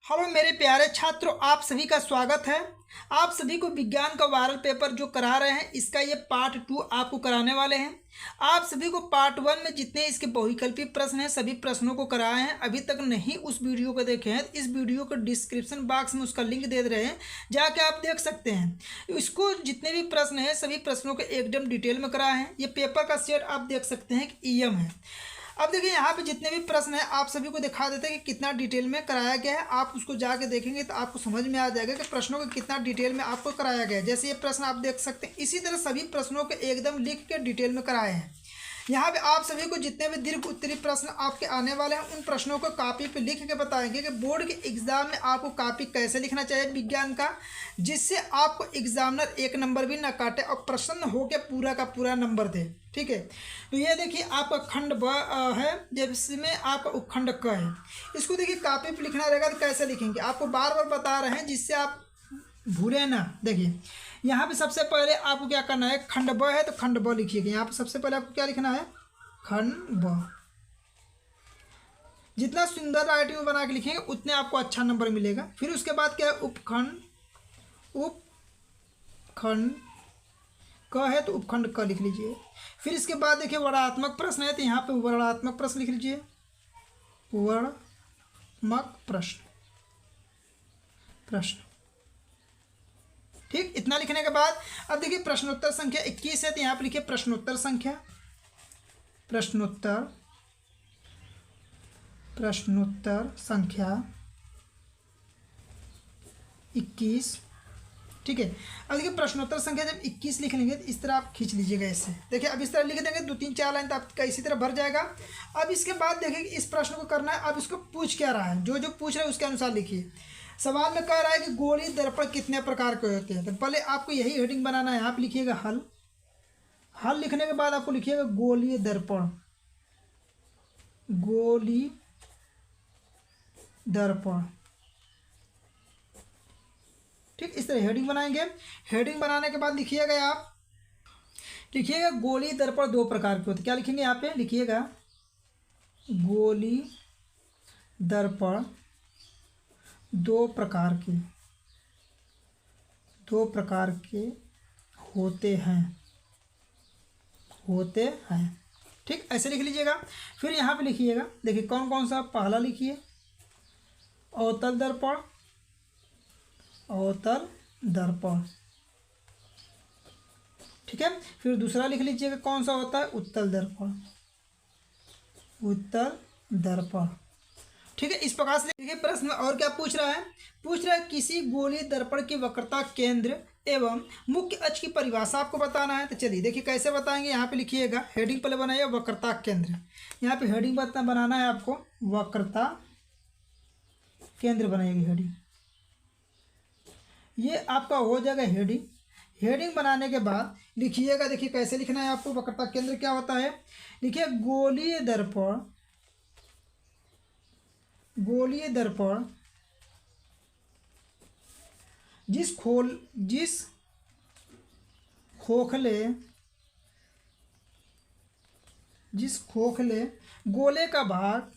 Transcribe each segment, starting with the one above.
Hello मेरे प्यारे छात्रों, आप सभी का स्वागत है। आप सभी को विज्ञान का वायरल पेपर जो करा रहे हैं, इसका ये पार्ट 2 आपको कराने वाले हैं। आप सभी को पार्ट 1 में जितने इसके बहुविकल्पी प्रश्न हैं, सभी प्रश्नों को कराए हैं। अभी तक नहीं उस वीडियो को देखे हैं, इस वीडियो को डिस्क्रिप्शन बॉक्स में उसका लिंक दे रहे हैं, जाके आप देख सकते हैं। इसको जितने भी प्रश्न हैं, सभी प्रश्नों को एकदम डिटेल में कराए हैं। ये पेपर का सेट आप देख सकते हैं कि ईएम है। अब देखिए यहाँ पे जितने भी प्रश्न हैं, आप सभी को दिखा देते हैं कि कितना डिटेल में कराया गया है। आप उसको जाके देखेंगे तो आपको समझ में आ जाएगा कि प्रश्नों को कितना डिटेल में आपको कराया गया है। जैसे ये प्रश्न आप देख सकते हैं, इसी तरह सभी प्रश्नों को एकदम लिख के डिटेल में कराए हैं। यहाँ पे आप सभी को जितने भी दीर्घ उत्तरीय प्रश्न आपके आने वाले हैं, उन प्रश्नों को कॉपी पे लिख के बताएंगे कि बोर्ड के एग्जाम में आपको कॉपी कैसे लिखना चाहिए विज्ञान का, जिससे आपको एग्जामिनर एक नंबर भी ना काटे और प्रसन्न होकर पूरा का पूरा नंबर दे। ठीक है, तो ये देखिए आपका खंड ब है, जिसमें आपका उपखंड क है। इसको देखिए कॉपी पे लिखना रहेगा तो कैसे लिखेंगे, आपको बार बार बता रहे हैं जिससे आप भूले ना। देखिए यहाँ पे सबसे पहले आपको क्या करना है, खंड ब है तो खंड ब लिखिएगा। यहाँ पे सबसे पहले आपको क्या लिखना है, खंड ब। जितना सुंदर राइटिंग बना के लिखेंगे उतने आपको अच्छा नंबर मिलेगा। फिर उसके बाद क्या है, उपखंड, उपखंड क है तो उपखंड क लिख लीजिए। फिर इसके बाद देखिए वर्णात्मक प्रश्न है, तो यहाँ पे वर्णात्मक प्रश्न लिख लीजिए, वर्णात्मक प्रश्न। ठीक, इतना लिखने के बाद अब देखिए प्रश्नोत्तर संख्या 21 है, तो यहाँ पे लिखिए प्रश्नोत्तर संख्या, प्रश्नोत्तर संख्या 21। ठीक है, अब देखिए प्रश्नोत्तर संख्या जब 21 लिख लेंगे तो इस तरह आप खींच लीजिएगा ऐसे। देखिए अब इस तरह लिख देंगे, 2 3 4 लाइन तो आपका इसी तरह भर जाएगा। अब इसके बाद देखिए इस प्रश्न को करना है, अब इसको पूछ क्या रहा है, जो जो पूछ रहा है उसके अनुसार लिखिए। सवाल में कह रहा है कि गोलीय दर्पण कितने प्रकार के होते हैं, तो पहले आपको यही हेडिंग बनाना है। यहाँ पे लिखिएगा हल। हल लिखने के बाद आपको लिखिएगा गोलीय दर्पण, गोलीय दर्पण। ठीक, इस तरह हेडिंग बनाएंगे। हेडिंग बनाने के बाद लिखिएगा, आप लिखिएगा गोलीय दर्पण 2 प्रकार के होते हैं। क्या लिखेंगे, यहाँ पे लिखिएगा गोलीय दर्पण 2 प्रकार के होते हैं। ठीक, ऐसे लिख लीजिएगा। फिर यहाँ पे लिखिएगा, देखिए कौन कौन सा, पहला लिखिए अवतल दर्पण, अवतल दर्पण। ठीक है, फिर दूसरा लिख लीजिएगा कौन सा होता है, उत्तल दर्पण, उत्तल दर्पण। ठीक है, इस प्रकार से देखिए प्रश्न में और क्या पूछ रहा है, किसी गोलीय दर्पण की वक्रता केंद्र एवं मुख्य अक्ष की परिभाषा आपको बताना है। तो चलिए देखिए कैसे बताएंगे। यहाँ पे लिखिएगा, हेडिंग पहले बनाइए वक्रता केंद्र। यहाँ पे हेडिंग बनाना है आपको, वक्रता केंद्र बनाइएगा हेडिंग। ये आपका हो जाएगा हेडिंग। हेडिंग बनाने के बाद लिखिएगा, देखिए कैसे लिखना है आपको, वक्रता केंद्र क्या होता है। लिखिए गोलीय दर्पण जिस खोखले गोले का भाग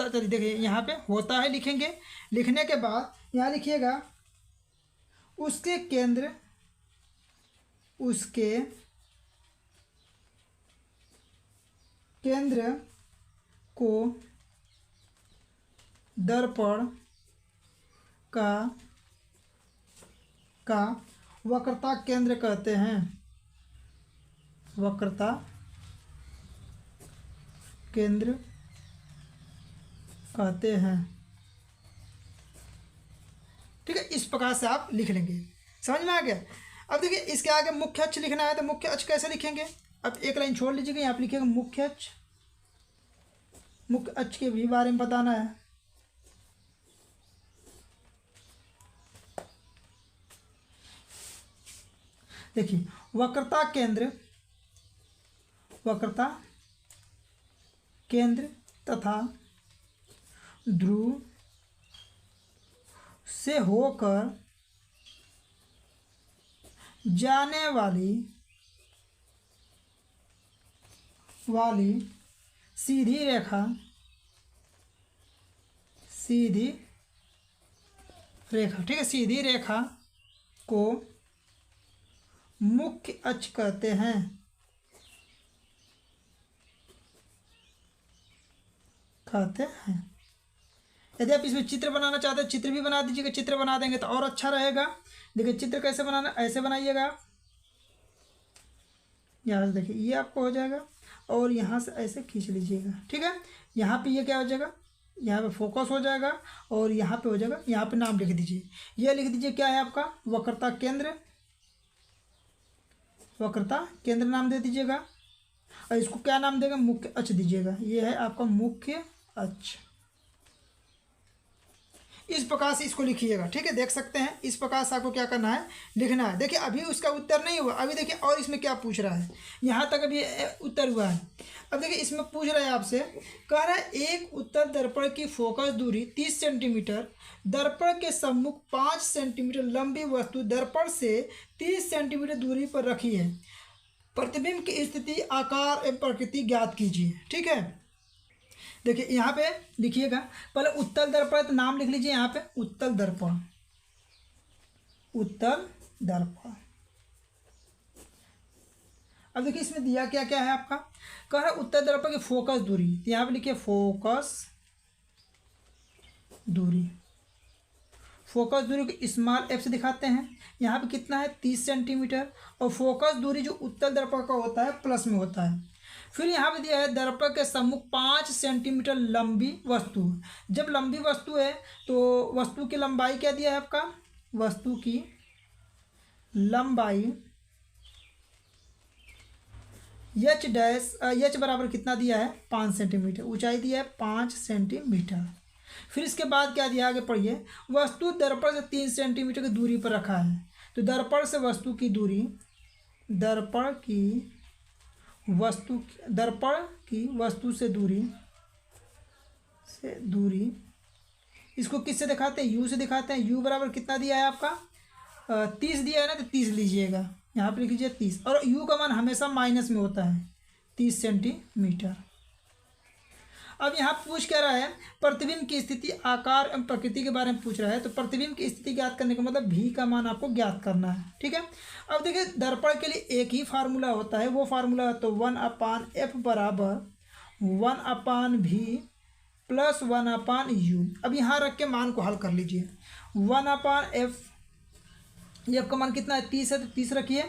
चलिए देखिए यहाँ पे होता है लिखेंगे। लिखने के बाद यहाँ लिखिएगा उसके केंद्र को दर्पण का वक्रता केंद्र कहते हैं, वक्रता केंद्र कहते हैं। ठीक है, इस प्रकार से आप लिख लेंगे। समझ में आ गया। अब देखिए इसके आगे मुख्य अक्ष लिखना है, तो मुख्य अक्ष कैसे लिखेंगे। अब एक लाइन छोड़ लीजिएगा, यहाँ पे लिखिएगा मुख्य अक्ष के भी बारे में बताना है। देखिए वक्रता केंद्र तथा ध्रुव से होकर जाने वाली सीधी रेखा, ठीक है, सीधी रेखा को मुख्य अक्ष कहते हैं। यदि आप इसमें चित्र बनाना चाहते हैं चित्र भी बना दीजिएगा, चित्र बना देंगे तो और अच्छा रहेगा। देखिए चित्र कैसे बनाना, ऐसे बनाइएगा, यहाँ से देखिए ये आपको हो जाएगा और यहाँ से ऐसे खींच लीजिएगा, ठीक है। यहाँ पे ये क्या हो जाएगा, यहाँ पे फोकस हो जाएगा और यहाँ पे हो जाएगा, यहाँ पे नाम लिख दीजिए, ये लिख दीजिए क्या है आपका वक्रता केंद्र नाम दे दीजिएगा और इसको क्या नाम देगा, मुख्य अक्ष दीजिएगा। ये है आपका मुख्य अक्ष। इस प्रकार से इसको लिखिएगा, ठीक है। देख सकते हैं इस प्रकार से आपको क्या करना है, लिखना है। देखिए अभी उसका उत्तर नहीं हुआ, अभी देखिए और इसमें क्या पूछ रहा है, यहाँ तक अभी उत्तर हुआ है। अब देखिए इसमें पूछ रहा है आपसे, कह रहा है एक उत्तर दर्पण की फोकस दूरी 30 सेंटीमीटर, दर्पण के सम्मुख 5 सेंटीमीटर लंबी वस्तु दर्पण से 30 सेंटीमीटर दूरी पर रखी है। प्रतिबिंब की स्थिति, आकार एवं प्रकृति ज्ञात कीजिए, ठीक है। देखिए यहाँ पे लिखिएगा, पहले उत्तल दर्पण तो नाम लिख लीजिए यहाँ पे, उत्तल दर्पण। अब देखिए इसमें दिया क्या क्या है आपका, कह रहा है उत्तल दर्पण की फोकस दूरी, तो यहाँ पे लिखिए फोकस दूरी को स्मॉल एफ से दिखाते हैं। यहाँ पे कितना है 30 सेंटीमीटर और फोकस दूरी जो उत्तल दर्पण का होता है प्लस में होता है। फिर यहाँ पे दिया है दर्पण के सम्मुख 5 सेंटीमीटर लंबी वस्तु। जब लंबी वस्तु है तो वस्तु की लंबाई क्या दिया है आपका, वस्तु की लंबाई एच बराबर कितना दिया है 5 सेंटीमीटर, ऊंचाई दिया है 5 सेंटीमीटर। फिर इसके बाद क्या दिया, आगे पढ़िए, वस्तु दर्पण से 3 सेंटीमीटर की दूरी पर रखा है। तो दर्पण से वस्तु की दूरी, दर्पण की वस्तु से दूरी इसको किससे दिखाते हैं, यू से दिखाते हैं। यू बराबर कितना दिया है आपका 30 दिया है ना, तो 30 लीजिएगा, यहाँ पर लिख लीजिए 30, और यू का मान हमेशा माइनस में होता है 30 सेंटीमीटर। अब यहाँ पूछ क्या रहा है, प्रतिबिंब की स्थिति, आकार एवं प्रकृति के बारे में पूछ रहा है। तो प्रतिबिंब की स्थिति ज्ञात करने का मतलब भी का मान आपको ज्ञात करना है, ठीक है। अब देखिए दर्पण के लिए एक ही फार्मूला होता है, वो फार्मूला है तो 1/f बराबर 1/v प्लस 1/u। अब यहाँ रख के मान को हल कर लीजिए। 1/f, एफ का मान कितना है 30 है, तो 30 रखिए,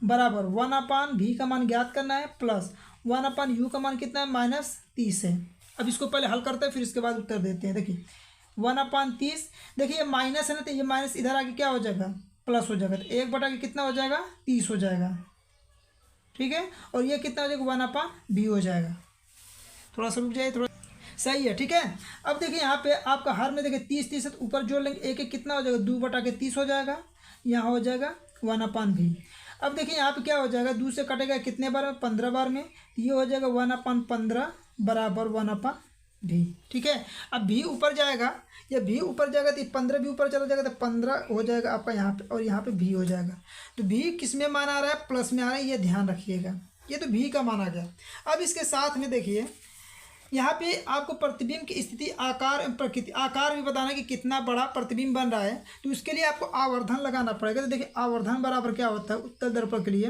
बराबर 1/v का मान ज्ञात करना है प्लस 1/u का मान कितना है -30 है। अब इसको पहले हल करते हैं फिर इसके बाद उत्तर देते हैं। देखिए 1/30, देखिए ये माइनस है ना, तो ये माइनस इधर आके क्या हो जाएगा, प्लस हो जाएगा, तो 1/के कितना हो जाएगा 30 हो जाएगा, ठीक है। और ये कितना हो जाएगा 1/v हो जाएगा। थोड़ा सा रुक जाइए, थोड़ा सही है, ठीक है। अब देखिए यहाँ पे आपका हर में देखिए 30 है, तो ऊपर जोड़ लेंगे, एक कितना हो जाएगा 2/30 हो जाएगा, यहाँ हो जाएगा 1/v। अब देखिए यहाँ पे क्या हो जाएगा, 2 से कटेगा कितने बार में, 15 बार में, ये हो जाएगा 1/15 बराबर 1/v, ठीक है। अब भी ऊपर जाएगा, या भी ऊपर जाएगा तो 15 भी ऊपर चला जाएगा, तो 15 हो जाएगा आपका यहाँ पे, और यहाँ पे भी हो जाएगा। तो भी किस में मान आ रहा है, प्लस में आ रहा है, ये ध्यान रखिएगा, ये तो भी का मान आ गया। अब इसके साथ में देखिए यहाँ पे आपको प्रतिबिंब की स्थिति, आकार एवं प्रकृति, आकार भी बताना कि कितना बड़ा प्रतिबिंब बन रहा है, तो उसके लिए आपको आवर्धन लगाना पड़ेगा। तो देखिए आवर्धन बराबर क्या होता है उत्तल दर्पण के लिए,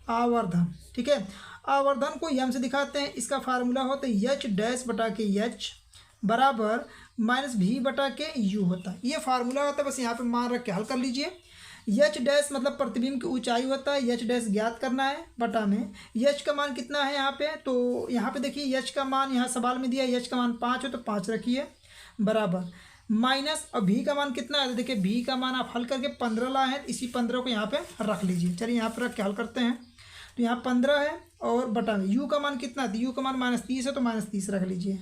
आवर्धन, ठीक है। आवर्धन को यम से दिखाते हैं, इसका फार्मूला होता है H' बराबर -v/u होता है, ये फार्मूला होता है, बस यहाँ पे मान रख के हल कर लीजिए। H' मतलब प्रतिबिंब की ऊंचाई होता है, H' ज्ञात करना है, बटा में H का मान कितना है यहाँ पे, तो यहाँ पे देखिए H का मान यहाँ सवाल में दिया है, H का मान 5 हो तो 5 रखिए, बराबर माइनस, और v का मान कितना है, तो देखिए v का मान आप हल करके 15 लाए हैं, इसी 15 को यहाँ पे रख लीजिए। चलिए यहाँ पर रख के हल करते हैं, तो यहाँ 15 है और बटा में u का मान कितना है, u का मान -30 है, तो -30 रख लीजिए।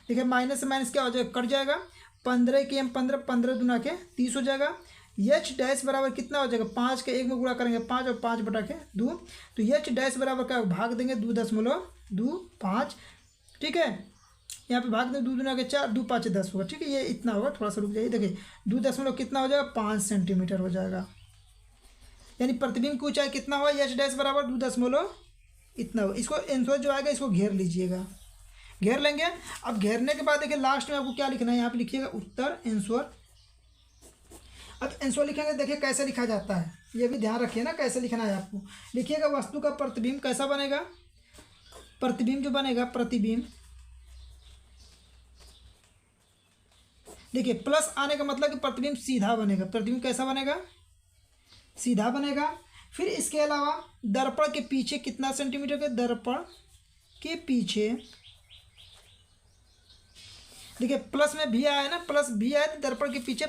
देखिए माइनस से माइनस क्या हो जाएगा, कट जाएगा, 15 के 15, 15 दूना के 30 हो जाएगा। H' बराबर कितना हो जाएगा, 5 के 1 में गुणा करेंगे 5 और 5/2, तो H' बराबर क्या भाग देंगे 2.25, ठीक है। यहाँ पे भाग दे, 2 दूना के 4, 2 5 10 होगा, ठीक है। ये इतना होगा, थोड़ा सा रुक जाइए, देखिए 2 दशमलव कितना हो जाएगा, 5 सेंटीमीटर हो जाएगा। यानी प्रतिबिंब की ऊंचाई कितना हुआ, एच डैश बराबर 2 दशमलव इतना हो। इसको आंसर जो आएगा इसको घेर लीजिएगा, घेर लेंगे। अब घेरने के बाद देखिए लास्ट में आपको क्या लिखना है, यहाँ पे लिखिएगा उत्तर आंसर। अब आंसर लिखेंगे, देखिए कैसे लिखा जाता है, ये भी ध्यान रखिए ना कैसे लिखना है आपको। लिखिएगा वस्तु का प्रतिबिंब कैसा बनेगा, प्रतिबिंब जो बनेगा, प्रतिबिंब देखिए प्लस आने का मतलब कि प्रतिबिंब सीधा बनेगा। प्रतिबिंब कैसा बनेगा, सीधा बनेगा। फिर इसके अलावा दर्पण के पीछे कितना सेंटीमीटर के, दर्पण के पीछे देखिए प्लस में भी आया है ना, प्लस भी आया तो दर्पण के पीछे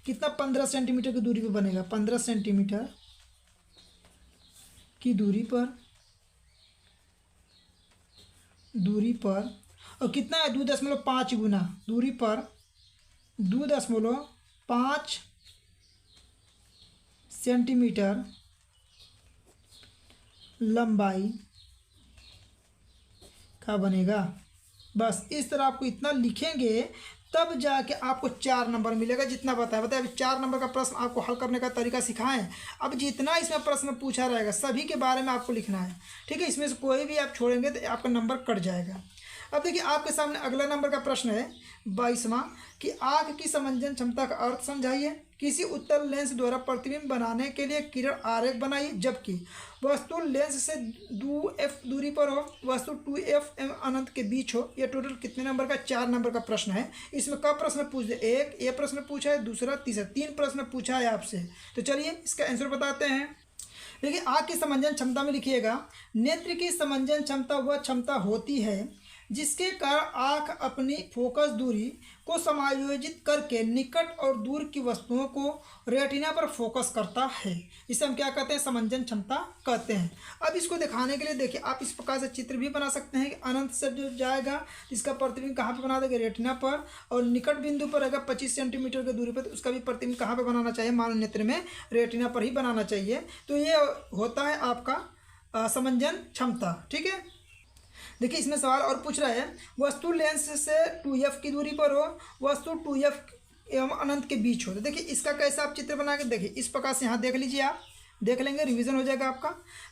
कितना, 15 सेंटीमीटर की दूरी पे बनेगा। 15 सेंटीमीटर की दूरी पर और कितना है, 2.5 गुना दूरी पर 2.5 सेंटीमीटर लंबाई का बनेगा। बस इस तरह आपको इतना लिखेंगे तब जाके आपको 4 नंबर मिलेगा। जितना बताया अभी 4 नंबर का प्रश्न आपको हल करने का तरीका सिखाएं। अब जितना इसमें प्रश्न पूछा रहेगा सभी के बारे में आपको लिखना है, ठीक है। इसमें से कोई भी आप छोड़ेंगे तो आपका नंबर कट जाएगा। अब देखिए आपके सामने अगला नंबर का प्रश्न है 22वां कि आँख की समंजन क्षमता का अर्थ समझाइए। किसी उत्तल लेंस द्वारा प्रतिबिंब बनाने के लिए किरण आरेख बनाइए, जबकि वस्तु लेंस से 2f दूरी पर हो, वस्तु 2f एवं अनंत के बीच हो। यह टोटल कितने नंबर का, 4 नंबर का प्रश्न है। इसमें कब प्रश्न पूछ दे, एक ये प्रश्न पूछा है, दूसरा, तीसरा, 3 प्रश्न पूछा है आपसे। तो चलिए इसका आंसर बताते हैं। देखिए आँख की समंजन क्षमता में लिखिएगा, नेत्र की समंजन क्षमता वह क्षमता होती है जिसके कारण आँख अपनी फोकस दूरी को समायोजित करके निकट और दूर की वस्तुओं को रेटिना पर फोकस करता है। इसे हम क्या कहते हैं, समंजन क्षमता कहते हैं। अब इसको दिखाने के लिए देखिए आप इस प्रकार से चित्र भी बना सकते हैं कि अनंत से जो जाएगा इसका प्रतिबिंब कहाँ पे बना देंगे, रेटिना पर, और निकट बिंदु पर अगर 25 सेंटीमीटर की दूरी पर तो उसका भी प्रतिबिंब कहाँ पर बनाना चाहिए, मानव नेत्र में रेटिना पर ही बनाना चाहिए। तो ये होता है आपका समंजन क्षमता, ठीक है। देखिए इसमें सवाल और पूछ रहा है, वस्तु लेंस से 2f की दूरी पर हो, वस्तु 2f एवं अनंत के बीच हो। तो देखिए इसका कैसा आप चित्र बना के देखिए इस प्रकार से यहाँ देख लीजिए, आप देख लेंगे, रिवीजन हो जाएगा आपका।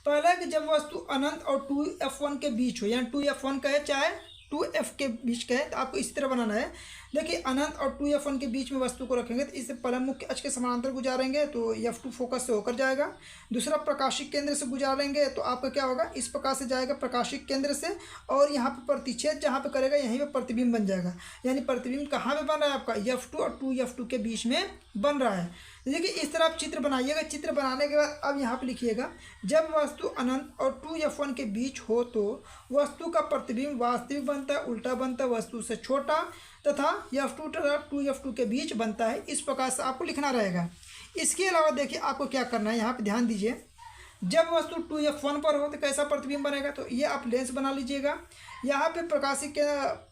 पहला है कि जब वस्तु अनंत और 2f1 के बीच हो, यानी 2f1 कहे चाहे 2f के बीच कहे, तो आपको इस तरह बनाना है। देखिए अनंत और 2f1 के बीच में वस्तु को रखेंगे तो इससे पहले मुख्य अक्ष के समानांतर गुजारेंगे तो f2 फोकस से होकर जाएगा। दूसरा प्रकाशिक केंद्र से गुजारेंगे तो आपका क्या होगा, इस प्रकार से जाएगा प्रकाशिक केंद्र से, और यहाँ पे प्रतिच्छेद जहाँ पे करेगा यहीं पे प्रतिबिंब बन जाएगा। यानी प्रतिबिंब कहाँ पे बन रहा है आपका, f2 और 2f2 के बीच में बन रहा है। देखिए इस तरह आप चित्र बनाइएगा। चित्र बनाने के बाद अब यहाँ पे लिखिएगा, जब वस्तु अनंत और 2f1 के बीच हो तो वस्तु का प्रतिबिंब वास्तविक बनता है, उल्टा बनता है, वस्तु से छोटा, तथा f2 तथा 2f2 के बीच बनता है। इस प्रकार से आपको लिखना रहेगा। इसके अलावा देखिए आपको क्या करना है, यहाँ पे ध्यान दीजिए। जब वस्तु 2f1 पर हो तो कैसा प्रतिबिंब बनेगा, तो ये आप लेंस बना लीजिएगा। यहाँ पे प्रकाशिक के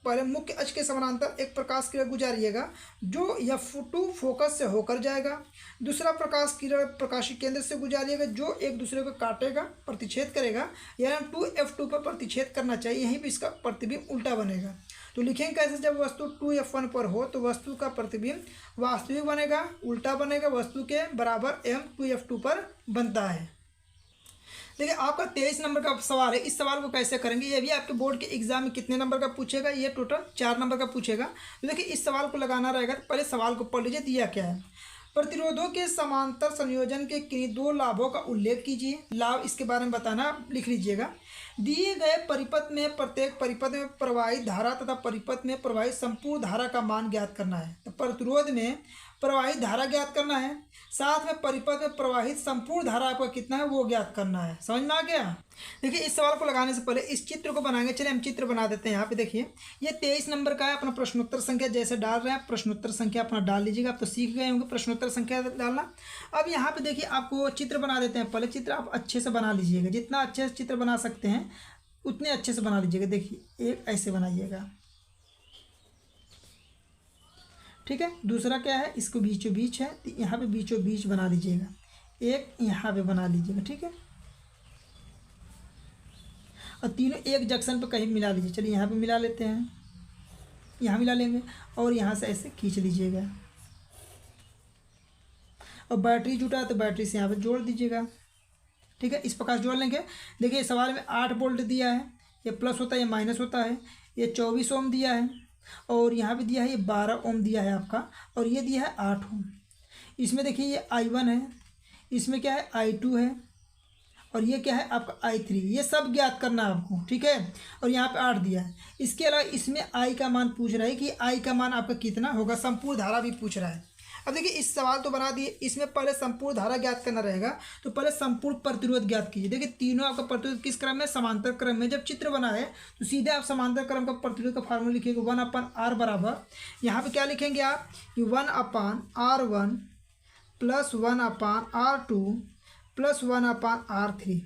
पहले मुख्य अक्ष के समानांतर एक प्रकाश किरण गुजारिएगा जो f2 फोकस से होकर जाएगा। दूसरा प्रकाश किरण प्रकाशिक केंद्र से गुजारिएगा जो एक दूसरे को काटेगा, प्रतिच्छेद करेगा, यानी 2f2 पर प्रतिच्छेद करना चाहिए, यहीं पे इसका प्रतिबिंब उल्टा बनेगा। तो लिखेंगे कैसे, जब वस्तु 2f1 पर हो तो वस्तु का प्रतिबिंब वास्तविक बनेगा, उल्टा बनेगा, वस्तु के बराबर एवं 2f2 पर बनता है। देखिए आपका 23 नंबर का सवाल है। इस सवाल को कैसे करेंगे, ये भी आपके बोर्ड के एग्जाम में कितने नंबर का पूछेगा, ये टोटल 4 नंबर का पूछेगा। तो देखिए इस सवाल को लगाना रहेगा तो पहले सवाल को पढ़ लीजिए, दिया क्या है। प्रतिरोधों के समांतर संयोजन के किन्हीं 2 लाभों का उल्लेख कीजिए। लाभ इसके बारे में बताना, लिख लीजिएगा। दिए गए परिपथ में प्रत्येक परिपथ में प्रवाहित धारा तथा परिपथ में प्रवाहित संपूर्ण धारा का मान ज्ञात करना है। तो प्रतिरोध में प्रवाहित धारा ज्ञात करना है, साथ में परिपथ में प्रवाहित संपूर्ण धारा आपका कितना है वो ज्ञात करना है। समझ में आ गया। देखिए इस सवाल को लगाने से पहले इस चित्र को बनाएंगे। चलिए हम चित्र बना देते हैं। यहाँ पे देखिए ये 23 नंबर का है। अपना प्रश्नोत्तर संख्या जैसे डाल रहे हैं प्रश्नोत्तर संख्या अपना डाल लीजिएगा। आप तो सीख गए होंगे प्रश्नोत्तर संख्या डालना। अब यहाँ पे देखिए आपको चित्र बना देते हैं। पहले चित्र आप अच्छे से बना लीजिएगा, जितना अच्छे से चित्र बना सकते हैं उतने अच्छे से बना लीजिएगा। देखिए एक ऐसे बनाइएगा, ठीक है। दूसरा क्या है, इसको बीचों बीच है तो यहाँ पे बीचों बीच बना लीजिएगा, एक यहाँ पे बना लीजिएगा, ठीक है। और तीनों एक जंक्शन पे कहीं मिला लीजिए। चलिए यहाँ पे मिला लेते हैं। यहाँ मिला लेंगे और यहाँ से ऐसे खींच लीजिएगा। और बैटरी जुटा है तो बैटरी से यहाँ पे जोड़ दीजिएगा। ठीक है, इस प्रकार जोड़ लेंगे। देखिए सवाल में 8 वोल्ट दिया है, ये प्लस होता है ये माइनस होता है। ये 24 ओम दिया है और यहाँ पे दिया है ये 12 ओम दिया है आपका, और ये दिया है 8 ओम। इसमें देखिए ये I1 है, इसमें क्या है I2 है, और ये क्या है आपका I3। ये सब ज्ञात करना है आपको। ठीक है, और यहाँ पे 8 दिया है। इसके अलावा इसमें I का मान पूछ रहा है कि I का मान आपका कितना होगा, संपूर्ण धारा भी पूछ रहा है। अब देखिए इस सवाल तो बना दिए, इसमें पहले संपूर्ण धारा ज्ञात करना रहेगा, तो पहले संपूर्ण प्रतिरोध ज्ञात कीजिए। देखिए तीनों आपका प्रतिरोध किस क्रम में, समांतर क्रम में। जब चित्र बना है तो सीधे आप समांतर क्रम का प्रतिरोध का फार्मूला लिखिएगा 1/r बराबर, यहाँ पे क्या लिखेंगे आप, 1/r1 plus 1/r2 plus 1/r3,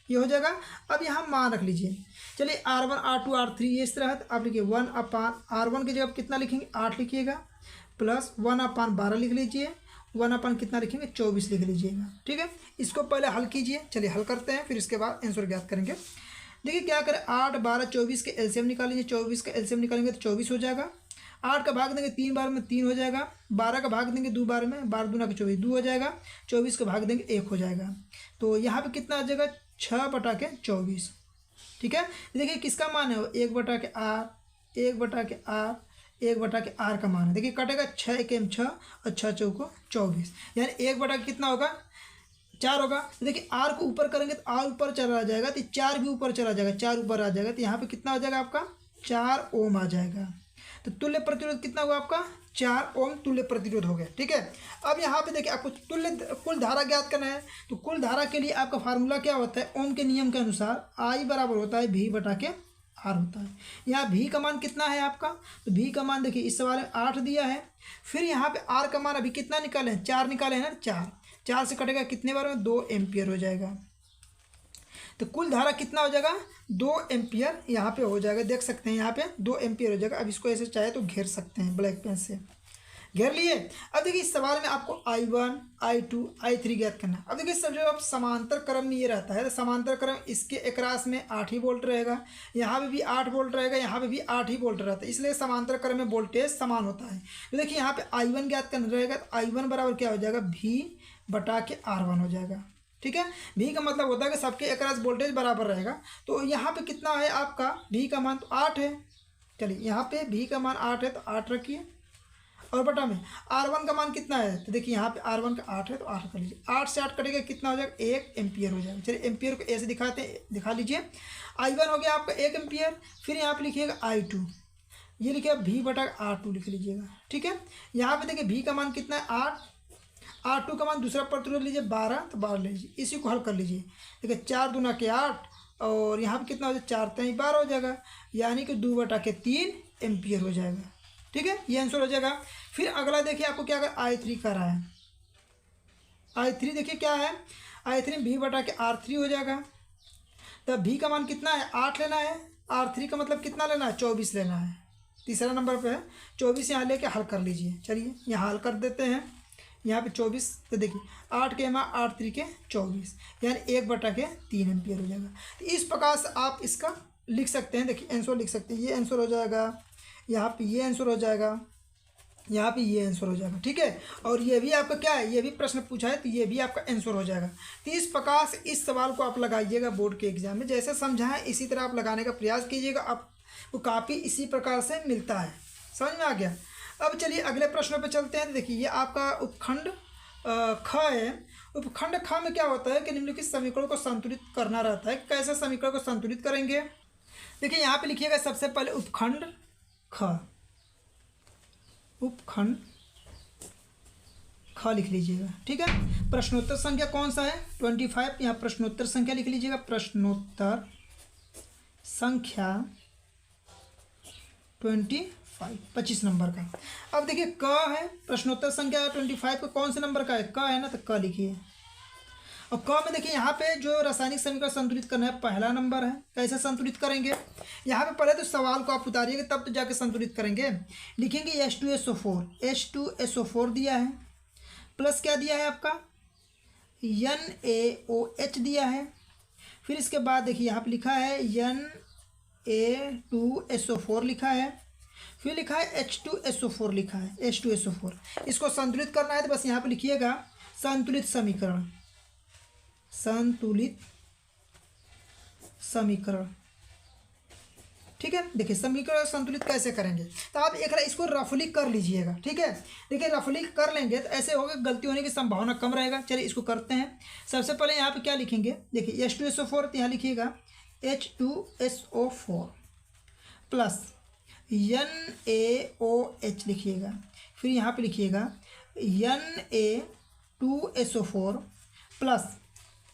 ये हो जाएगा। अब यहाँ मान रख लीजिए। चलिए R1 R2 R3 ये इस तरह है, आप लिखिए 1/r1 की जगह कितना लिखेंगे 8 लिखिएगा, प्लस 1/12 लिख लीजिए, 1 कितना लिखेंगे 24 लिख लीजिएगा। ठीक है, इसको पहले हल कीजिए। चलिए हल करते हैं, फिर इसके बाद आंसर ज्ञात करेंगे। देखिए क्या करें, 8, 12, 24 के एलसीएम निकालेंगे। 24 का एलसीएम निकालेंगे तो 24 हो जाएगा। 8 का भाग देंगे 3 बार में 3 हो जाएगा। 12 का भाग देंगे 2 बार में, 12 दूना के 24 2 हो जाएगा। 24 का भाग देंगे 1 हो जाएगा। तो यहाँ पे कितना आ जाएगा 6/24। ठीक है, देखिए किसका मान है, 1/r, 1/r, 1/r का मान है। देखिए कटेगा 6 एकम 6 और 6 चौको 24, यानी 1 कितना होगा 4 होगा। तो देखिए आर को ऊपर करेंगे तो आर ऊपर चला जाएगा, तो 4 भी ऊपर चला जाएगा, 4 ऊपर आ जाएगा। तो यहाँ पे कितना हो जाएगा आपका 4 ओम आ जाएगा। तो तुल्य प्रतिरोध कितना हुआ आपका 4 ओम तुल्य प्रतिरोध हो गया। ठीक है, अब यहाँ पे देखिए आपको कुल धारा ज्ञात करना है। तो कुल धारा के लिए आपका फार्मूला क्या होता है, ओम के नियम के अनुसार I बराबर होता है V/R होता है। यहाँ V का मान कितना है आपका, तो V का मान देखिए इस सवाल में 8 दिया है। फिर यहाँ पे R का मान अभी कितना निकाले हैं, 4 निकाले हैं ना, 4 से कटेगा कितने बार में 2 एम्पियर हो जाएगा। तो कुल धारा कितना हो जाएगा 2 एम्पियर यहाँ पे हो जाएगा। देख सकते हैं यहाँ पे 2 एम्पियर हो जाएगा। अब इसको ऐसे चाहे तो घेर सकते हैं, ब्लैक पेन से घेर लिए। अब देखिए इस सवाल में आपको I1, I2, I3 ज्ञात करना है। अब देखिए सब जब आप समांतर क्रम में ये रहता है, तो समांतर क्रम इसके एकरास में 8 ही वोल्ट रहेगा, यहाँ पे भी 8 वोल्ट रहेगा, यहाँ पे भी 8 ही वोल्ट रहता है, इसलिए समांतर क्रम में वोल्टेज समान होता है। तो देखिए यहाँ पे I1 ज्ञात करना रहेगा, तो I1 बराबर क्या हो जाएगा V/R1 हो जाएगा। ठीक है, V का मतलब होता है कि सबके एकरास वोल्टेज बराबर रहेगा। तो यहाँ पे कितना है आपका V का मान, तो 8 है। चलिए यहाँ पे V का मान 8 है, तो 8 रखिए, और बटा में R1 का मान कितना है, तो देखिए यहाँ पे R1 का 8 है, तो 8 कर लीजिए। 8 से 8 कटेगा कितना हो जाएगा 1 एम्पियर हो जाएगा। चलिए एम्पियर को ऐसे दिखाते हैं, दिखा लीजिए। I1 हो गया आपका 1 एम्पियर। फिर यहाँ पे लिखिएगा I2, ये लिखिएगा V/R2 लिख लीजिएगा। ठीक है, यहाँ पे देखिए V का मान कितना है 8, R2 का मान दूसरा प्रतिरोध लीजिए 12, तो 12 लीजिए। इसी को हल कर लीजिए। देखिए 4 दूना के 8 और यहाँ पे कितना हो जाएगा 4 3 12 हो जाएगा, यानी कि 2/3 एम्पियर हो जाएगा। ठीक है, ये आंसर हो जाएगा। फिर अगला देखिए आपको क्या अगर I3 कर रहा है, I3 देखिए क्या है, I3 V/R3 हो जाएगा। तब V का मान कितना है 8 लेना है, R3 का मतलब कितना लेना है 24 लेना है। तीसरा नंबर पे है 24, यहाँ लेके हल कर लीजिए। चलिए यहाँ हल कर देते हैं। यहाँ पे 24, तो देखिए 8 के यहाँ 8 3 24, यानी 1/3 एम्पियर हो जाएगा। तो इस प्रकार से आप इसका लिख सकते हैं। देखिए आंसर लिख सकते हैं, ये आंसर हो जाएगा, यहाँ पे ये आंसर हो जाएगा, यहाँ पे ये आंसर हो जाएगा। ठीक है, और ये भी आपका क्या है, ये भी प्रश्न पूछा है, तो ये भी आपका आंसर हो जाएगा। तो इस प्रकार से इस सवाल को आप लगाइएगा बोर्ड के एग्जाम में। जैसे समझा है इसी तरह आप लगाने का प्रयास कीजिएगा, आपको काफ़ी इसी प्रकार से मिलता है। समझ में आ गया। अब चलिए अगले प्रश्नों पे चलते हैं। देखिए ये आपका उपखंड ख है। उपखंड ख में क्या होता है कि निम्नलिखित समीकरणों को संतुलित करना रहता है। कैसे समीकरण को संतुलित करेंगे, देखिए यहाँ पे लिखिएगा सबसे पहले उपखंड ख, उपखंड ख लिख लीजिएगा। ठीक है, प्रश्नोत्तर संख्या कौन सा है 25, यहाँ प्रश्नोत्तर संख्या लिख लीजिएगा, प्रश्नोत्तर संख्या 25 नंबर का। अब देखिए क है, प्रश्नोत्तर संख्या 25 का कौन से नंबर का है, क है ना, तो क लिखिए। और क में देखिए यहाँ पे जो रासायनिक समीकरण संतुलित करना है पहला नंबर है। कैसे संतुलित करेंगे, यहाँ पे पहले तो सवाल को आप उतारिएगा तब तो जाके संतुलित करेंगे। लिखेंगे H2SO4, H2SO4 दिया है, प्लस क्या दिया है आपका NaOH दिया है। फिर इसके बाद देखिए यहाँ पे लिखा है Na2SO4 लिखा है। फिर लिखा है H2SO4 लिखा है H2SO4। इसको संतुलित करना है तो बस यहाँ पे लिखिएगा संतुलित समीकरण, संतुलित समीकरण। ठीक है, देखिए समीकरण संतुलित कैसे करेंगे, तो आप एक इसको रफली कर लीजिएगा। ठीक है, देखिए रफली कर लेंगे तो ऐसे होगा, गलती होने की संभावना कम रहेगा। चलिए इसको करते हैं। सबसे पहले यहाँ पे क्या लिखेंगे, देखिए H2SO4, तो यहाँ लिखिएगा H2SO4 प्लस NaOH लिखिएगा। फिर यहाँ पे लिखिएगा Na2SO4 प्लस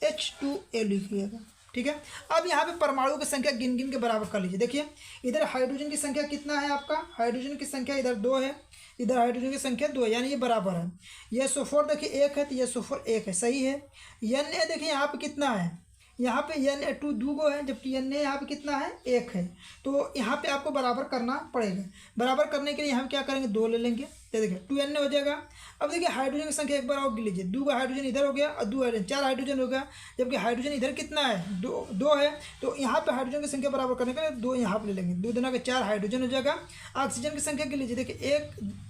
H2A लिखिएगा। ठीक है, अब यहाँ पे परमाणु की संख्या गिन गिन के बराबर कर लीजिए। देखिए इधर हाइड्रोजन की संख्या कितना है आपका, हाइड्रोजन की संख्या इधर 2 है, इधर हाइड्रोजन की संख्या 2 है, यानी ये बराबर है। ये SO4 देखिए 1 है तो ये SO4 1 है, सही है। Na देखिए यहाँ पे कितना है, यहाँ पे Na2 2 है, जबकि Na यहाँ पे कितना है 1 है। तो यहाँ पे आपको बराबर करना पड़ेगा। बराबर करने के लिए यहाँ क्या करेंगे, 2 ले लेंगे, ये देखिए 2Na हो जाएगा। अब देखिए हाइड्रोजन की संख्या एक बार और गिन लीजिए, 2 हाइड्रोजन इधर हो गया और 2 हाइड्रोजन, 4 हाइड्रोजन हो गया, जबकि हाइड्रोजन इधर कितना है 2 है। तो यहाँ पे हाइड्रोजन की संख्या बराबर करने के लिए 2 यहाँ पे ले लेंगे, 2 दूना के 4 हाइड्रोजन हो जाएगा। ऑक्सीजन की संख्या गिन लीजिए, देखिए 1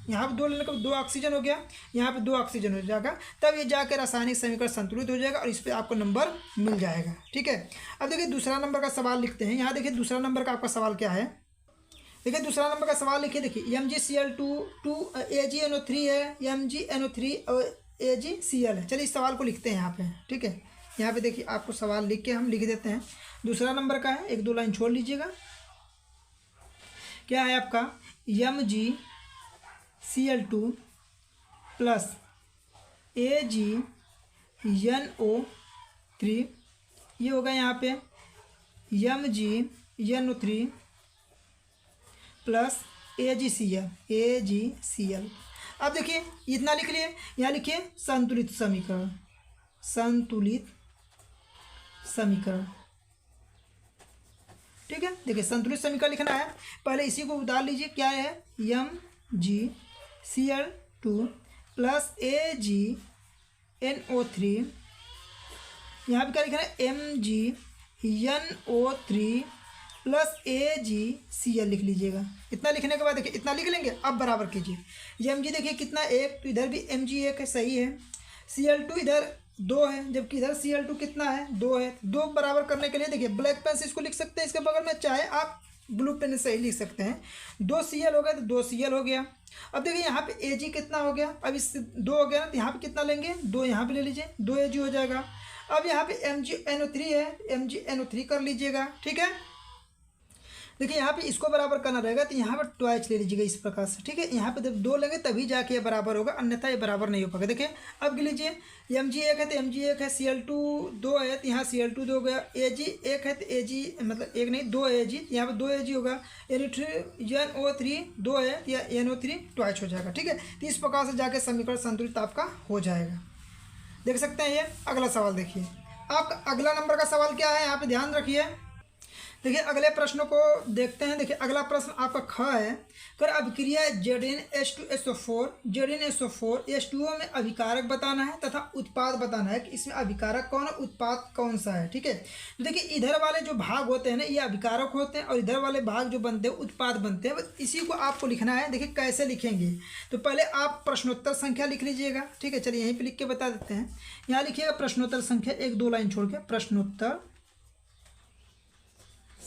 यहाँ पे 2 लेने के बाद 2 ऑक्सीजन हो गया, यहाँ पे 2 ऑक्सीजन हो जाएगा, तब ये जाकर रासायनिक समीकरण संतुलित हो जाएगा और इस पर आपको नंबर मिल जाएगा। ठीक है, अब देखिए दूसरा नंबर का सवाल लिखते हैं। यहाँ देखिए दूसरा नंबर का आपका सवाल क्या है, देखिए दूसरा नंबर का सवाल लिखिए। देखिए MgCl2 AgNO3 है, MgNO3 और AgCl है। चलिए इस सवाल को लिखते हैं यहाँ पे। ठीक है, यहाँ पे देखिए आपको सवाल लिख के हम लिख देते हैं। दूसरा नंबर का है, 1-2 लाइन छोड़ लीजिएगा। क्या है आपका, MgCl2 प्लस AgNO3, ये होगा यहाँ पे MgNO3 प्लस AgCl। अब देखिए इतना लिख लिए, यहाँ लिखिए संतुलित समीकरण, संतुलित समीकरण। ठीक है, देखिए संतुलित समीकरण लिखना है, पहले इसी को उतार लीजिए। क्या है, MgCl2 प्लस AgNO3, यहाँ पे क्या लिखना है MgNO3 प्लस AgCl लिख लीजिएगा। इतना लिखने के बाद देखिए इतना लिख लेंगे, अब बराबर कीजिए। ये Mg देखिए कितना 1, तो इधर भी Mg 1 है, सही है। Cl2 इधर 2 है, जबकि इधर Cl2 कितना है 2 है। 2 बराबर करने के लिए देखिए ब्लैक पेन से इसको लिख सकते हैं इसके बगल में, चाहे आप ब्लू पेन से ही लिख सकते हैं। 2 Cl हो गया तो 2 Cl हो गया। अब देखिए यहाँ पे Ag कितना हो गया, अब इससे 2 हो गया ना, तो यहाँ पे कितना लेंगे, 2 यहाँ पे ले लीजिए, 2 Ag हो जाएगा। अब यहाँ पे MgNO3 है, MgNO3 कर लीजिएगा। ठीक है, देखिए यहाँ पे इसको बराबर करना रहेगा तो यहाँ पर ट्वाइस ले लीजिएगा इस प्रकार से। ठीक है, यहाँ पे जब 2 लेंगे तभी जाके ये बराबर होगा, अन्यथा ये बराबर नहीं हो पाएगा। देखिए अब गिन लीजिए, Mg 1 है तो Mg 1 है, Cl2 2 है तो यहाँ Cl2 2 हो गया, Ag 1 है तो Ag मतलब 1 नहीं 2 Ag, यहाँ पे 2 Ag होगा, NO3 2 है तो यह NO3 ट्वाइस हो जाएगा। ठीक है, तो इस प्रकार से जाके समीकरण संतुलित आपका हो जाएगा। देख सकते हैं। ये अगला सवाल देखिए, आपका अगला नंबर का सवाल क्या है, यहाँ पे ध्यान रखिए। देखिए अगले प्रश्नों को देखते हैं। देखिए अगला प्रश्न आपका ख है, कर अभिक्रिया ZnH2SO4 ZnSO4 H2O में अभिकारक बताना है तथा उत्पाद बताना है कि इसमें अभिकारक कौन है, उत्पाद कौन सा है। ठीक है, तो देखिए इधर वाले जो भाग होते हैं ना ये अभिकारक होते हैं और इधर वाले भाग जो बनते हैं उत्पाद बनते हैं। बस इसी को आपको लिखना है। देखिए कैसे लिखेंगे, तो पहले आप प्रश्नोत्तर संख्या लिख लीजिएगा। ठीक है, चलिए यहीं पर लिख के बता देते हैं। यहाँ लिखिएगा प्रश्नोत्तर संख्या, 1-2 लाइन छोड़ के प्रश्नोत्तर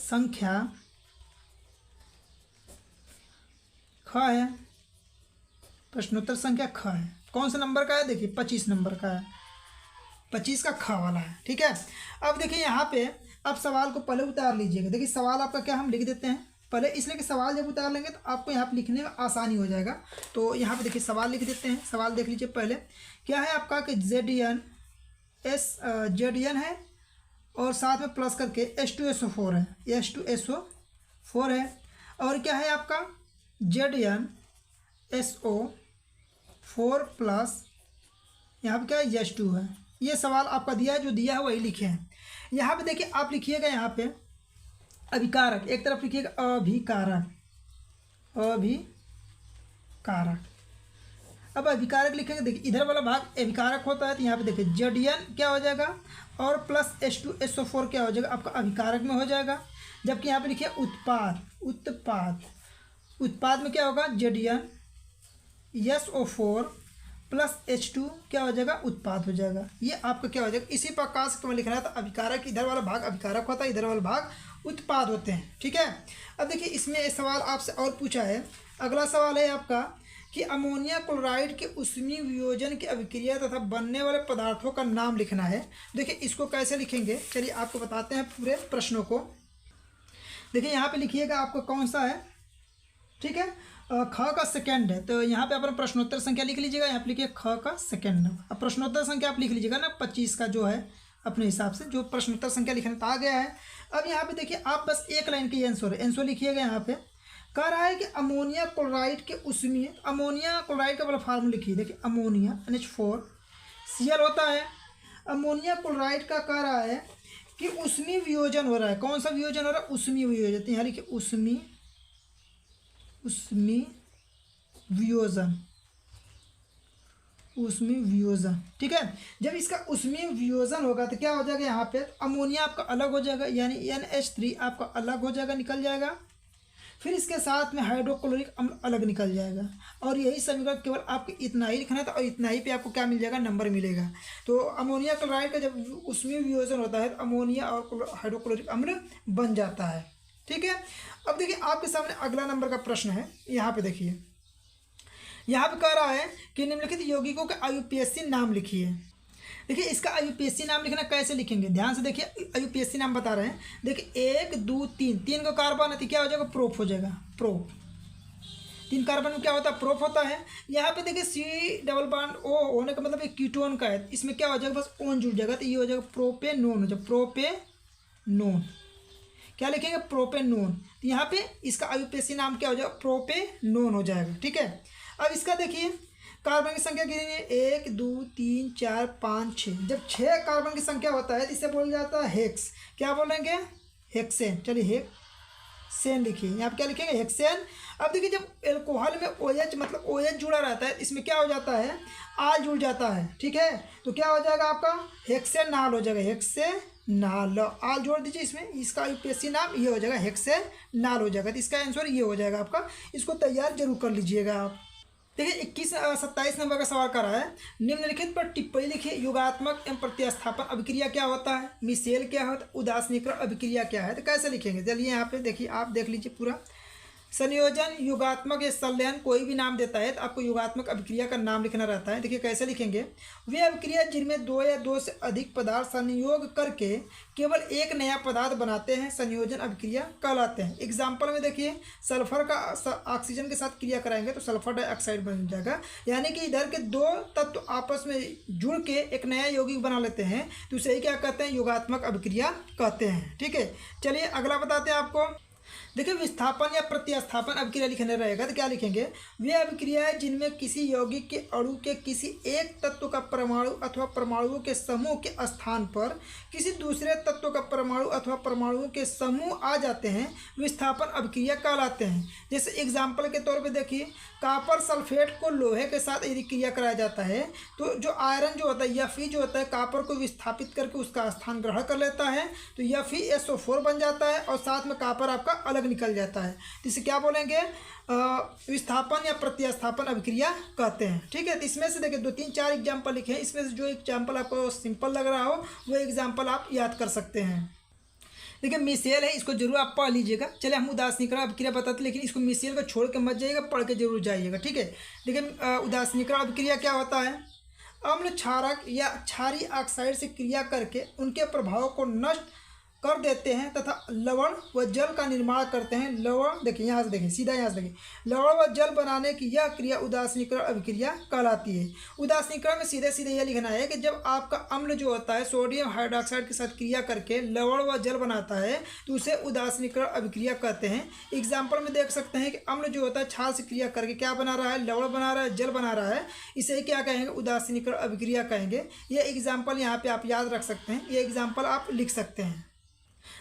संख्या ख है, प्रश्नोत्तर संख्या ख है। कौन सा नंबर का है, देखिए 25 नंबर का है, 25 का ख वाला है। ठीक है, अब देखिए यहाँ पे अब सवाल को पहले उतार लीजिएगा। देखिए सवाल आपका क्या हम लिख देते हैं पहले, इसलिए कि सवाल जब उतार लेंगे तो आपको यहाँ पे लिखने में आसानी हो जाएगा। तो यहाँ पे देखिए सवाल लिख देते हैं। सवाल देख लीजिए पहले, क्या है आपका कि Zn है और साथ में प्लस करके H2SO4 है, H2SO4 है, और क्या है आपका ZnSO4 प्लस यहाँ पे क्या है H2 है। ये सवाल आपका दिया है, जो दिया है वही लिखे हैं। यहाँ पे देखिए आप लिखिएगा यहाँ पे अभिकारक, एक तरफ लिखिएगा अभिकारक, अभिकारक। अब अभिकारक लिखेंगे, देखिए इधर वाला भाग अभिकारक होता है तो यहाँ पे देखिए Zn क्या हो जाएगा और प्लस H2SO4 क्या हो जाएगा आपका अभिकारक में हो जाएगा। जबकि यहाँ पे लिखिए उत्पाद, उत्पाद उत्पाद में क्या होगा, ZnSO4 प्लस H2 क्या हो जाएगा, उत्पाद हो जाएगा। ये आपका क्या हो जाएगा, इसी प्रकार से लिखना है। तो अभिकारक इधर वाला भाग अभिकारक होता है, इधर वाला भाग उत्पाद होते हैं, ठीक है। अब देखिए इसमें एक सवाल आपसे और पूछा है। अगला सवाल है आपका कि अमोनिया क्लोराइड के ऊष्मीय वियोजन की अभिक्रिया तथा बनने वाले पदार्थों का नाम लिखना है। देखिए इसको कैसे लिखेंगे, चलिए आपको बताते हैं पूरे प्रश्नों को। देखिए यहाँ पे लिखिएगा आपको कौन सा है, ठीक है, ख का सेकंड है। तो यहाँ पे अपना प्रश्नोत्तर संख्या लिख लीजिएगा, यहाँ पे लिखिए ख का सेकंड नंबर। अब प्रश्नोत्तर संख्या आप लिख लीजिएगा ना 25 का जो है अपने हिसाब से, जो प्रश्नोत्तर संख्या लिखने तो आ गया है। अब यहाँ पे देखिए आप बस एक लाइन की आंसर लिखिएगा। यहाँ पे कह रहा है कि अमोनिया क्लोराइड के ऊष्मीय, अमोनिया क्लोराइड का वाला फार्मूला लिखिए। देखिए अमोनिया NH4Cl होता है। अमोनिया क्लोराइड का कह रहा है कि ऊष्मीय वियोजन हो रहा है। कौन सा वियोजन हो रहा है, ऊष्मीय वियोजन। तो यहाँ लिखिए ऊष्मीय वियोजन, ठीक है। जब इसका ऊष्मीय वियोजन होगा तो क्या हो जाएगा, यहाँ पे अमोनिया आपका अलग हो जाएगा, यानी NH3 आपका अलग हो जाएगा, निकल जाएगा। फिर इसके साथ में हाइड्रोक्लोरिक अम्ल अलग निकल जाएगा। और यही समीकरण केवल आपको इतना ही लिखना था, और इतना ही पे आपको क्या मिल जाएगा, नंबर मिलेगा। तो अमोनिया क्लोराइड का जब ऊष्मीय वियोजन होता है तो अमोनिया और हाइड्रोक्लोरिक अम्ल बन जाता है, ठीक है। अब देखिए आपके सामने अगला नंबर का प्रश्न है। यहाँ पे देखिए, यहाँ पे कह रहा है कि निम्नलिखित यौगिकों के IUPAC नाम लिखिए। देखिए इसका IUPAC नाम लिखना कैसे लिखेंगे, ध्यान से देखिए। IUPAC नाम बता रहे हैं। देखिए 1 2 3, 3 का कार्बन है तो क्या हो जाएगा, प्रोप हो जाएगा। प्रोप 3 कार्बन में क्या होता है, प्रोप होता है। यहाँ पे देखिए C+O होने का मतलब एक कीटोन का है, इसमें क्या हो जाएगा, बस ओन जुड़ जाएगा, तो ये हो जाएगा प्रोपेनोन हो जाएगा। प्रोपेनोन क्या लिखेंगे, प्रोपेनोन। तो यहाँ पे इसका IUPAC नाम क्या हो जाएगा, प्रोपेनोन हो जाएगा, ठीक है। अब इसका देखिए कार्बन की संख्या कितनी है, 1 2 3 4 5 6। जब 6 कार्बन की संख्या होता है तो इसे बोला जाता है हेक्स। क्या बोलेंगे, हेक्सेन। चलिए हेक्सेन लिखिए, यहाँ पे क्या लिखेंगे, हेक्सेन। अब देखिए जब एल्कोहल में OH मतलब OH जुड़ा रहता है, इसमें क्या हो जाता है, आल जुड़ जाता है, ठीक है। तो क्या हो जाएगा आपका, हेक्सेनाल हो जाएगा। हेक्सेनाल आल जोड़ दीजिए इसमें, इसका IUPAC नाम ये हो जाएगा, हेक्सेनाल हो जाएगा। तो इसका आंसर ये हो जाएगा आपका। इसको तैयार जरूर कर लीजिएगा आप। देखिए 27 नंबर का सवाल कर रहा है, निम्नलिखित पर टिप्पणी लिखिए। युगात्मक एवं प्रतिस्थापन अभिक्रिया क्या होता है, मिसेल क्या होता है, उदासीनीकरण अभिक्रिया क्या है। तो कैसे लिखेंगे, चलिए यहाँ पे देखिए, आप देख लीजिए पूरा। संयोजन, युगात्मक या संलयन, कोई भी नाम देता है तो आपको युगात्मक अभिक्रिया का नाम लिखना रहता है। देखिए कैसे लिखेंगे, वे अभिक्रिया जिनमें 2 या 2 से अधिक पदार्थ संयोग करके केवल एक नया पदार्थ बनाते हैं, संयोजन अभिक्रिया कहलाते हैं। एग्जाम्पल में देखिए, सल्फर का ऑक्सीजन के साथ क्रिया कराएंगे तो सल्फर डाइऑक्साइड बन जाएगा, यानी कि इधर के 2 तत्व आपस में जुड़ के एक नया यौगिक बना लेते हैं, तो उसे ही क्या कहते हैं, युगात्मक अभिक्रिया कहते हैं, ठीक है। चलिए अगला बताते हैं आपको। देखिए विस्थापन या प्रतिस्थापन अभिक्रिया लिखने रहेगा तो क्या लिखेंगे, वे अभिक्रियाएं जिनमें किसी यौगिक के अणु के किसी एक तत्व का परमाणु अथवा परमाणुओं के समूह के स्थान पर किसी दूसरे तत्व का परमाणु अथवा परमाणुओं के समूह आ जाते हैं, विस्थापन अभिक्रिया कहलाते हैं। जैसे एग्जाम्पल के तौर पे देखिए, कॉपर सल्फेट को लोहे के साथ यदि क्रिया कराया जाता है तो जो आयरन जो होता है Fe जो होता है, कॉपर को विस्थापित करके उसका स्थान ग्रहण कर लेता है, तो FeSO4 बन जाता है और साथ में कॉपर आपका अलग निकल जाता है। तो इसे क्या बोलेंगे, विस्थापन या प्रतिस्थापन अभिक्रिया कहते हैं, ठीक है। तो इसमें से देखिए 2 3 4 एग्जाम्पल लिखे हैं, इसमें से जो एग्जाम्पल आपको सिंपल लग रहा हो वो एग्जाम्पल आप याद कर सकते हैं। देखिए मिसेल है, इसको जरूर आप पढ़ लीजिएगा। चले हम उदासीनीकरण अभिक्रिया बताते, लेकिन इसको मिसेल को छोड़ के मत जाइएगा, पढ़ के जरूर जाइएगा, ठीक है। देखिए उदासीनीकरण अभिक्रिया क्या होता है, अम्ल क्षारक या क्षारीय ऑक्साइड से क्रिया करके उनके प्रभाव को नष्ट कर देते हैं तथा लवण व जल का निर्माण करते हैं। लवण देखिए यहाँ से देखिए, सीधा यहाँ से देखिए, लवण व जल बनाने की यह क्रिया उदासीनीकरण अभिक्रिया कहलाती है। उदासीनीकरण में सीधे सीधे यह लिखना है कि जब आपका अम्ल जो होता है सोडियम हाइड्रोक्साइड के साथ क्रिया करके लवण व जल बनाता है तो उसे उदासीनीकरण अभिक्रिया कहते हैं। एग्जाम्पल में देख सकते हैं कि अम्ल जो होता है क्षार से क्रिया करके क्या बना रहा है, लवण बना रहा है, जल बना रहा है, इसे क्या कहेंगे, उदासीनीकरण अभिक्रिया कहेंगे। ये एग्जाम्पल यहाँ पे आप याद रख सकते हैं, ये एग्जाम्पल आप लिख सकते हैं।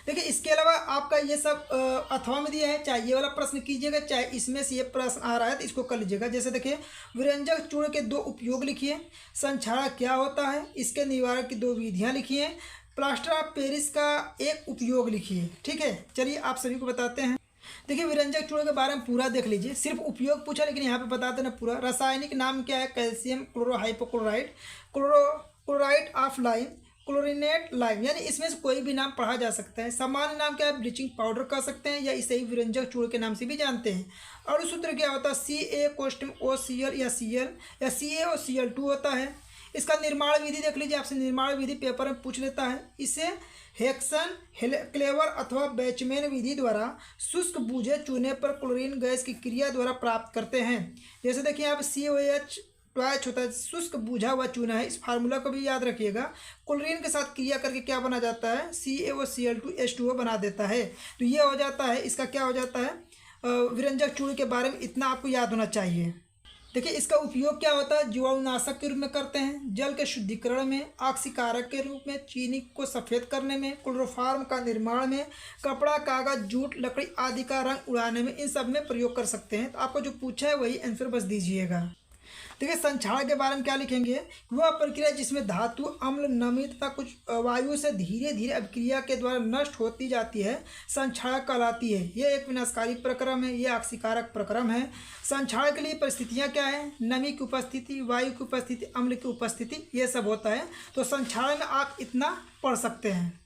देखिए इसके अलावा आपका ये सब अथवा में दिया है, चाहे ये वाला प्रश्न कीजिएगा चाहे इसमें से ये प्रश्न आ रहा है तो इसको कर लीजिएगा। जैसे देखिए विरंजक चूर्ण के 2 उपयोग लिखिए, संक्षारक क्या होता है, इसके निवारण की 2 विधियां लिखिए, प्लास्टर ऑफ पेरिस का 1 उपयोग लिखिए, ठीक है। चलिए आप सभी को बताते हैं। देखिए विरंजक चूड़े के बारे में पूरा देख लीजिए, सिर्फ उपयोग पूछा लेकिन यहाँ पे बता देना पूरा। रासायनिक नाम क्या है? Calcium chlorohypochloride, chloride of lime, chlorinate lime, यानी इसमें से कोई भी नाम पढ़ा जा सकता है। सामान्य नाम क्या है? ब्लीचिंग पाउडर कह सकते हैं या इसे ही विरंजक चूड़े के नाम से भी जानते हैं। और सूत्र क्या होता है? CaCO2 या CaOCl2 होता है। इसका निर्माण विधि देख लीजिए, आपसे निर्माण विधि पेपर में पूछ लेता है। इसे हेक्सन, क्लेवर अथवा बैचमैन विधि द्वारा शुष्क बूझे चूने पर क्लोरीन गैस की क्रिया द्वारा प्राप्त करते हैं। जैसे देखिए यहाँ पे COH होता है, शुष्क बूझा हुआ चूना है। इस फार्मूला को भी याद रखिएगा। क्लोरीन के साथ क्रिया करके क्या बना जाता है? CaOCl2H2O बना देता है। तो ये हो जाता है, इसका क्या हो जाता है? विरंजक चूड़े के बारे में इतना आपको याद होना चाहिए। देखिए इसका उपयोग क्या होता है? जीवाणुनाशक के रूप में करते हैं, जल के शुद्धिकरण में, ऑक्सीकारक के रूप में, चीनी को सफ़ेद करने में, क्लोरोफार्म का निर्माण में, कपड़ा, कागज, जूट, लकड़ी आदि का रंग उड़ाने में, इन सब में प्रयोग कर सकते हैं। तो आपको जो पूछा है वही आंसर बस दीजिएगा। देखिए संक्षारण के बारे में क्या लिखेंगे? वह प्रक्रिया जिसमें धातु, अम्ल, नमी तथा कुछ वायु से धीरे धीरे अभिक्रिया के द्वारा नष्ट होती जाती है, संक्षारक कहलाती है। यह एक विनाशकारी प्रक्रम है, यह ऑक्सीकारक प्रक्रम है। संक्षारण के लिए परिस्थितियां क्या है? नमी की उपस्थिति, वायु की उपस्थिति, अम्ल की उपस्थिति, ये सब होता है। तो संक्षारण में आप इतना पढ़ सकते हैं।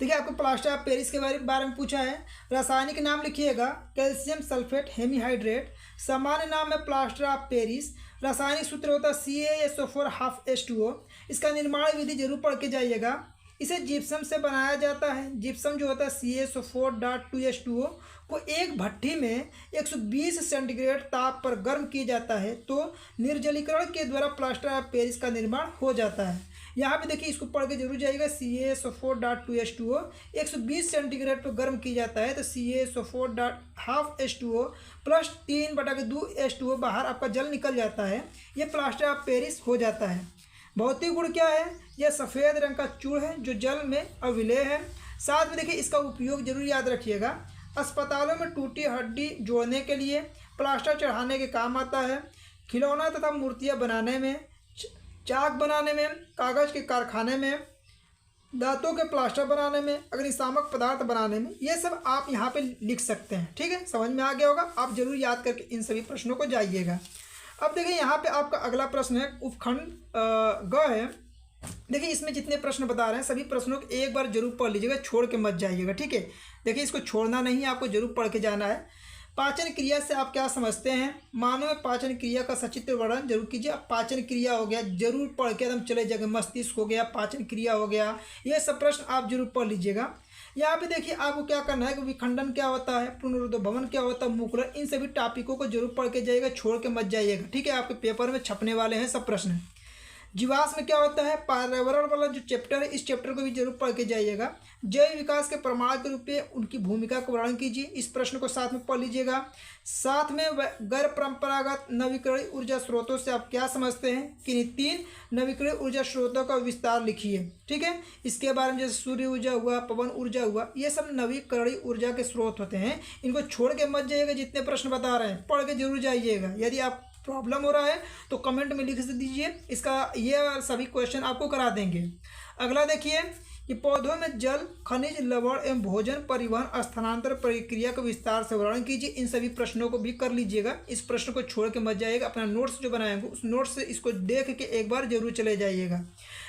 देखिए आपको प्लास्टर ऑफ पेरिस के बारे में पूछा है। रासायनिक नाम लिखिएगा, कैल्शियम सल्फेट हेमीहाइड्रेट। सामान्य नाम है प्लास्टर ऑफ पेरिस। रासायनिक सूत्र होता है CaSO4 इसका निर्माण विधि जरूर पढ़ के जाइएगा। इसे जिप्सम से बनाया जाता है। जिप्सम जो होता है CaSO4.2H2O को एक भट्ठी में 120 सेंटीग्रेड ताप पर गर्म किया जाता है तो निर्जलीकरण के द्वारा प्लास्टर ऑफ पेरिस का निर्माण हो जाता है। यहाँ पे देखिए इसको पढ़ के जरूर जाइएगा। CaSO4.2H2O 120 सेंटीग्रेड पर गर्म किया जाता है तो CaSO4.2H2O प्लस 3/2H2O बाहर आपका जल निकल जाता है। ये प्लास्टर ऑफ पेरिस हो जाता है। भौतिक गुण क्या है? यह सफ़ेद रंग का चूर्ण है जो जल में अविलेय है। साथ में देखिए इसका उपयोग जरूर याद रखिएगा। अस्पतालों में टूटी हड्डी जोड़ने के लिए, प्लास्टर चढ़ाने के काम आता है, खिलौना तथा मूर्तियाँ बनाने में, चाक बनाने में, कागज़ के कारखाने में, दांतों के प्लास्टर बनाने में, अग्निशामक पदार्थ बनाने में, ये सब आप यहाँ पे लिख सकते हैं। ठीक है, समझ में आ गया होगा। आप जरूर याद करके इन सभी प्रश्नों को जाइएगा। अब देखिए यहाँ पे आपका अगला प्रश्न है उपखंड ग है। देखिए इसमें जितने प्रश्न बता रहे हैं सभी प्रश्नों को एक बार जरूर पढ़ लीजिएगा, छोड़ के मत जाइएगा। ठीक है, देखिए इसको छोड़ना नहीं है, आपको जरूर पढ़ के जाना है। पाचन क्रिया से आप क्या समझते हैं? मानव पाचन क्रिया का सचित्र वर्णन जरूर कीजिए। अब पाचन क्रिया हो गया, जरूर पढ़ के एकदम चले जाएगा। मस्तिष्क हो गया, पाचन क्रिया हो गया, ये सब प्रश्न आप जरूर पढ़ लीजिएगा। यहाँ पे देखिए आपको क्या करना है कि विखंडन क्या होता है, पुनरुद्भवन क्या होता है, मुकुलन, इन सभी टॉपिकों को जरूर पढ़ के जाइएगा, छोड़ के मत जाइएगा। ठीक है, आपके पेपर में छपने वाले हैं सब प्रश्न। जीवाश्म में क्या होता है? पर्यावरण वाला जो चैप्टर है, इस चैप्टर को भी जरूर पढ़ के जाइएगा। जैव विकास के प्रमाण के रूप में उनकी भूमिका को वर्णन कीजिए, इस प्रश्न को साथ में पढ़ लीजिएगा। साथ में गैर परंपरागत नवीकरणीय ऊर्जा स्रोतों से आप क्या समझते हैं? कि 3 नवीकरणीय ऊर्जा स्रोतों का विस्तार लिखिए। ठीक है, इसके बारे में जैसे सूर्य ऊर्जा हुआ, पवन ऊर्जा हुआ, ये सब नवीकरणीय ऊर्जा के स्रोत होते हैं। इनको छोड़ के मत जाइएगा, जितने प्रश्न बता रहे हैं पढ़ के जरूर जाइएगा। यदि आप प्रॉब्लम हो रहा है तो कमेंट में लिख दीजिए, इसका ये सभी क्वेश्चन आपको करा देंगे। अगला देखिए कि पौधों में जल, खनिज, लवण एवं भोजन परिवहन स्थानांतर प्रक्रिया का विस्तार से वर्णन कीजिए। इन सभी प्रश्नों को भी कर लीजिएगा, इस प्रश्न को छोड़ के मत जाइएगा। अपना नोट्स जो बनाएंगे उस नोट्स से इसको देख के एक बार जरूर चले जाइएगा।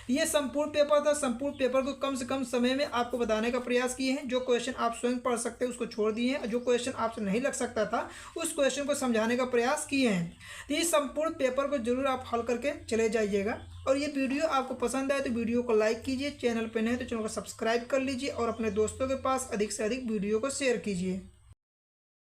ये संपूर्ण पेपर था। संपूर्ण पेपर को कम से कम समय में आपको बताने का प्रयास किए हैं। जो क्वेश्चन आप स्वयं पढ़ सकते हैं उसको छोड़ दिए हैं, और जो क्वेश्चन आपसे नहीं लग सकता था उस क्वेश्चन को समझाने का प्रयास किए हैं। तो ये संपूर्ण पेपर को जरूर आप हल करके चले जाइएगा। और ये वीडियो आपको पसंद आए तो वीडियो को लाइक कीजिए, चैनल पर नए तो चैनल को सब्सक्राइब कर लीजिए और अपने दोस्तों के पास अधिक से अधिक वीडियो को शेयर कीजिए।